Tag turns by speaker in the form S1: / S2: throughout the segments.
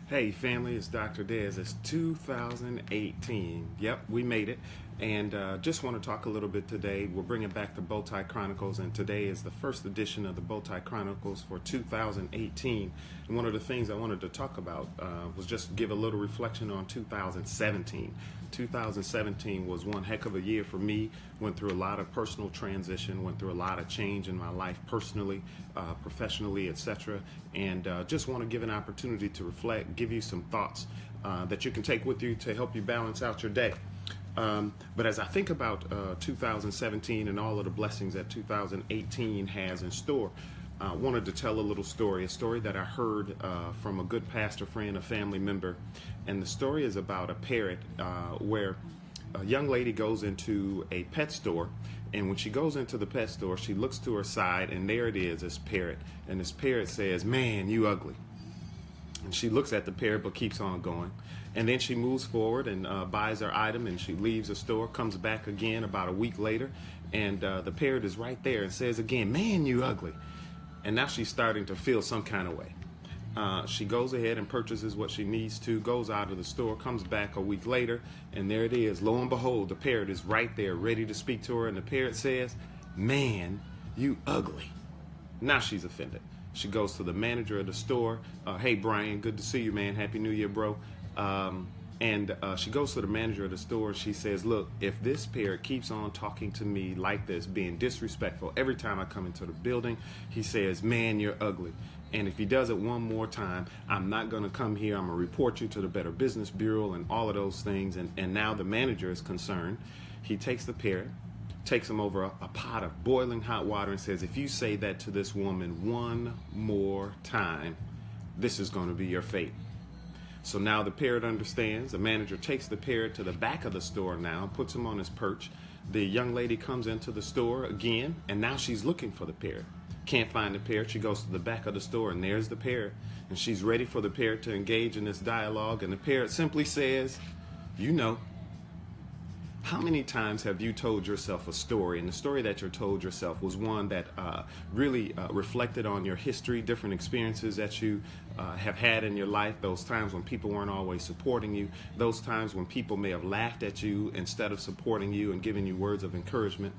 S1: Hey family, it's Dr. Dez. It's 2018. Yep, we made it. And just want to talk a little bit today. We're bringing back the Bow Tie Chronicles, and today is the first edition of the Bow Tie Chronicles for 2018. And one of the things I wanted to talk about was just give a little reflection on 2017. 2017 was one heck of a year for me. Went through a lot of personal transition, went through a lot of change in my life personally, professionally, etc. And just want to give an opportunity to reflect, give you some thoughts that you can take with you to help you balance out your day. But as I think about 2017 and all of the blessings that 2018 has in store, I wanted to tell a little story, a story that I heard from a good pastor friend, a family member. And the story is about a parrot where a young lady goes into a pet store. And when she goes into the pet store, she looks to her side, and there it is, this parrot. And this parrot says, "Man, you ugly." And she looks at the parrot but keeps on going. And then she moves forward and buys her item, and she leaves the store, comes back again about a week later, and the parrot is right there and says again, "Man, you ugly." And now she's starting to feel some kind of way. She goes ahead and purchases what she needs to, goes out of the store, comes back a week later, and there it is. Lo and behold, the parrot is right there ready to speak to her, and the parrot says, "Man, you ugly." Now she's offended. She goes to the manager of the store. "Hey, Brian, good to see you, man. Happy New Year, bro." And she goes to the manager of the store, and she says, "Look, if this parrot keeps on talking to me like this, being disrespectful every time I come into the building, he says, 'Man, you're ugly.' And if he does it one more time, I'm not going to come here. I'm going to report you to the Better Business Bureau," and all of those things. And now the manager is concerned. He takes the parrot, takes him over a pot of boiling hot water, and says, "If you say that to this woman one more time, this is going to be your fate." So now the parrot understands. The manager takes the parrot to the back of the store now, puts him on his perch. The young lady comes into the store again, and now she's looking for the parrot. Can't find the parrot. She goes to the back of the store, and there's the parrot. And she's ready for the parrot to engage in this dialogue, and the parrot simply says, "You know." How many times have you told yourself a story, and the story that you told yourself was one that really reflected on your history, different experiences that you have had in your life, those times when people weren't always supporting you, those times when people may have laughed at you instead of supporting you and giving you words of encouragement?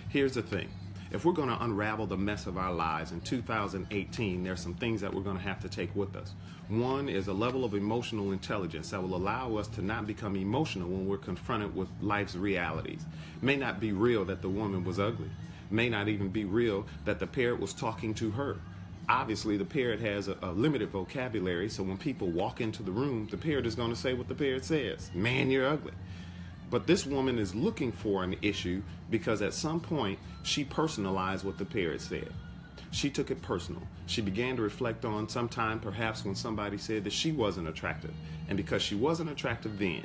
S1: Here's the thing. If we're going to unravel the mess of our lives in 2018, there's some things that we're going to have to take with us. One is a level of emotional intelligence that will allow us to not become emotional when we're confronted with life's realities. It may not be real that the woman was ugly. It may not even be real that the parrot was talking to her. Obviously, the parrot has a limited vocabulary, so when people walk into the room, the parrot is going to say what the parrot says. "Man, you're ugly." But this woman is looking for an issue because at some point she personalized what the parrot said. She took it personal. She began to reflect on sometime perhaps when somebody said that she wasn't attractive. And because she wasn't attractive then,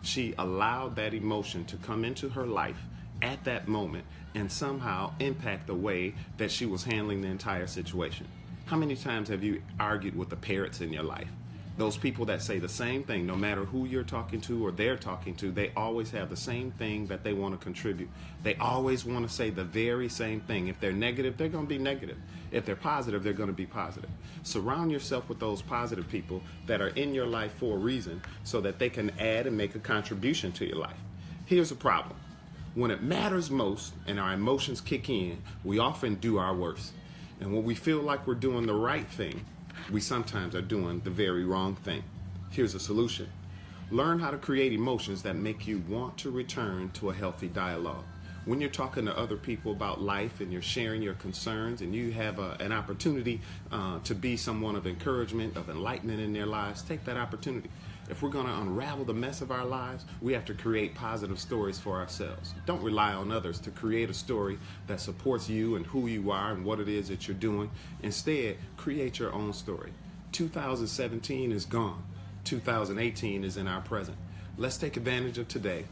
S1: she allowed that emotion to come into her life at that moment and somehow impact the way that she was handling the entire situation. How many times have you argued with the parrots in your life? Those people that say the same thing, no matter who you're talking to or they're talking to, they always have the same thing that they want to contribute. They always want to say the very same thing. If they're negative, they're going to be negative. If they're positive, they're going to be positive. Surround yourself with those positive people that are in your life for a reason so that they can add and make a contribution to your life. Here's the problem. When it matters most and our emotions kick in, we often do our worst. And when we feel like we're doing the right thing, we sometimes are doing the very wrong thing. Here's a solution. Learn how to create emotions that make you want to return to a healthy dialogue. When you're talking to other people about life and you're sharing your concerns and you have an opportunity to be someone of encouragement, of enlightenment in their lives, take that opportunity. If we're going to unravel the mess of our lives, we have to create positive stories for ourselves. Don't rely on others to create a story that supports you and who you are and what it is that you're doing. Instead, create your own story. 2017 is gone. 2018 is in our present. Let's take advantage of today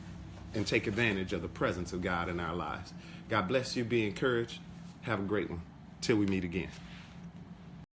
S1: and take advantage of the presence of God in our lives. God bless you. Be encouraged. Have a great one. Till we meet again.